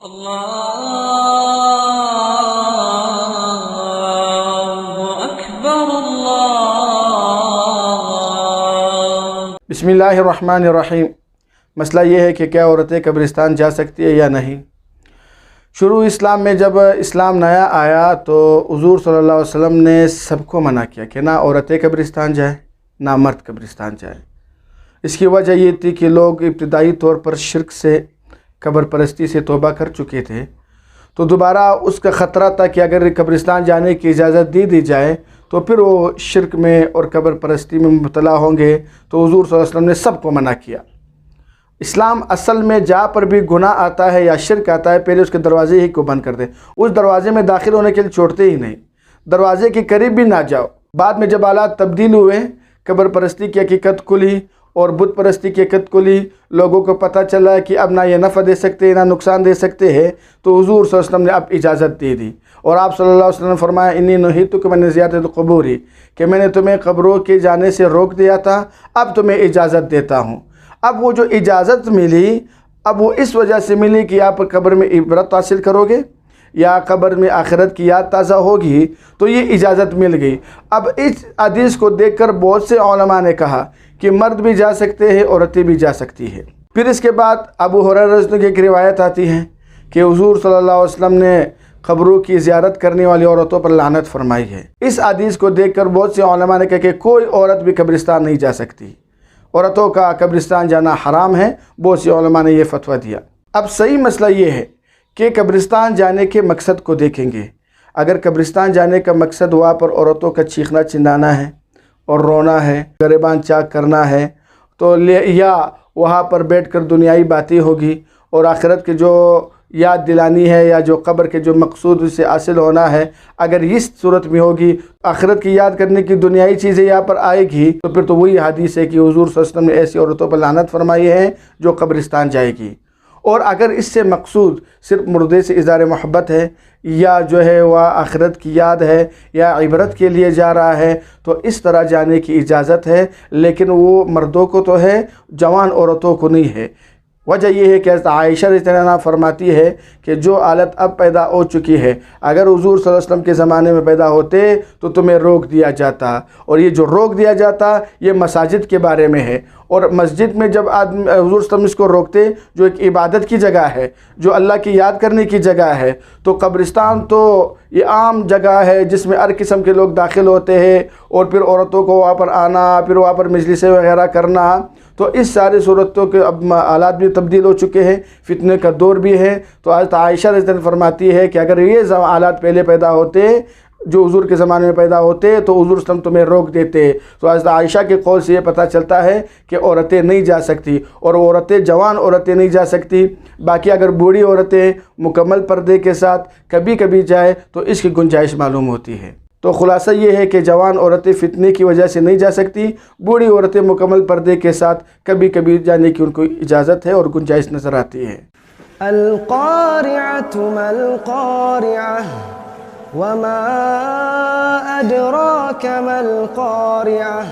बिस्मिल्लाहिर्रहमानिर्रहीम। मसला ये है कि क्या औरतें कब्रिस्तान जा सकती है या नहीं। शुरू इस्लाम में जब इस्लाम नया आया तो हुज़ूर सल्लल्लाहु अलैहि वसल्लम ने सबको मना किया कि ना औरतें कब्रिस्तान जाए ना मर्द कब्रिस्तान जाए। इसकी वजह ये थी कि लोग इब्तिदाई तौर पर शिर्क से, कब्र परस्ती से तौबा कर चुके थे, तो दोबारा उसका ख़तरा था कि अगर कब्रिस्तान जाने की इजाज़त दी जाए तो फिर वो शिर्क में और कब्र परस्ती में मुब्तला होंगे। तो हुज़ूर सल्लल्लाहु अलैहि वसल्लम ने सबको मना किया। इस्लाम असल में जहाँ पर भी गुनाह आता है या शिर्क आता है, पहले उसके दरवाज़े ही को बंद कर दे, उस दरवाज़े में दाखिल होने के लिए छोड़ते ही नहीं, दरवाज़े के करीब भी ना जाओ। बाद में जब हालात तब्दील हुए, कब्र परस्ती की हकीकत खुली और बुत परस्ती की हकीकत खुली, लोगों को पता चला कि अब ना ये नफ़ा दे सकते ना नुकसान दे सकते हैं, तो हुज़ूर सल्लल्लाहु अलैहि वसल्लम ने अब इजाज़त दे दी। और आप सल्लल्लाहु अलैहि वसल्लम ने फरमाया, इन्नी नुहीतुकुम अन ज़ियारतिल क़ुबूर, कि मैंने तुम्हें कब्रों के जाने से रोक दिया था, अब तुम्हें इजाज़त देता हूँ। अब वो जो इजाज़त मिली, अब वो इस वजह से मिली कि आप कब्र में इबरत हासिल करोगे या कब्र में आखिरत की याद ताज़ा होगी, तो ये इजाज़त मिल गई। अब इस हदीस को देखकर बहुत से उलमा ने कहा कि मर्द भी जा सकते हैं, औरतें भी जा सकती है। फिर इसके बाद अबू हुरैरा रज़ी अल्लाह अन्हु की एक रिवायत आती है कि हुज़ूर सल्लल्लाहु अलैहि वसल्लम ने कब्रों की ज़ियारत करने वाली औरतों पर लानत फरमाई है। इस हदीस को देखकर बहुत से उलमा ने कहा कि कोई औरत भी कब्रिस्तान नहीं जा सकती, औरतों का कब्रिस्तान जाना हराम है। बहुत से उलमा ने यह फतवा दिया। अब सही मसला ये है कि कब्रिस्तान जाने के मकसद को देखेंगे। अगर कब्रिस्तान जाने का मकसद वहाँ पर औरतों का चीखना चिल्लाना है और रोना है, गरेबान चाक करना है, तो या वहाँ पर बैठकर दुनियाई बातें होगी और आखिरत की जो याद दिलानी है या जो कब्र के जो मकसूद से हासिल होना है, अगर इस सूरत में होगी, आखिरत की याद करने की दुनियाई चीज़ें यहाँ पर आएगी, तो फिर तो वही हदीस है कि हुज़ूर सल्लल्लाहु अलैहि वसल्लम ने ऐसी औरतों पर लानत फरमाई है जो कब्रिस्तान जाएगी। और अगर इससे मकसूद सिर्फ मुर्दे से इज़हार मोहब्बत है या जो है वह आखिरत की याद है या इबरत के लिए जा रहा है, तो इस तरह जाने की इजाज़त है, लेकिन वो मर्दों को तो है, जवान औरतों को नहीं है। वजह यह है कि आयशा रज़ी अल्लाह अन्हा फरमाती है कि जो हालत अब पैदा हो चुकी है, अगर हुज़ूर सल्लल्लाहु अलैहि वसल्लम के ज़माने में पैदा होते तो तुम्हें रोक दिया जाता, और ये जो रोक दिया जाता ये मसाजिद के बारे में है। और मस्जिद में जब आदमी हुज़ूर सल्लल्लाहु अलैहि वसल्लम इसको रोकते, जो एक इबादत की जगह है, जो अल्लाह की याद करने की जगह है, तो कब्रिस्तान तो ये आम जगह है जिसमें हर किस्म के लोग दाखिल होते हैं, और फिर औरतों को वहाँ पर आना, फिर वहाँ पर मजलिसें वगैरह करना, तो इस सारी सूरतों के अब हालात भी तब्दील हो चुके हैं, फितने का दौर भी है। तो आज आयशा रज़ी अल्लाह अन्हा फरमाती है कि अगर ये हालात पहले पैदा होते, जो हुज़ूर के ज़माने में पैदा होते, तो हुज़ूर सल्लल्लाहु अलैहि वसल्लम तुम्हें रोक देते। तो आज आयशा के कौल से ये पता चलता है कि औरतें नहीं जा सकती, और औरतें, जवान औरतें नहीं जा सकती। बाकी अगर बूढ़ी औरतें मुकम्मल पर्दे के साथ कभी कभी जाए तो इसकी गुंजाइश मालूम होती है। तो खुलासा ये है कि जवान औरतें फितने की वजह से नहीं जा सकती, बूढ़ी औरतें मुकम्मल पर्दे के साथ कभी कभी जाने की उनको इजाज़त है और गुंजाइश नज़र आती है। अल-क़ारिअतु मल-क़ारिअह वमा अदराक मल-क़ारिअह।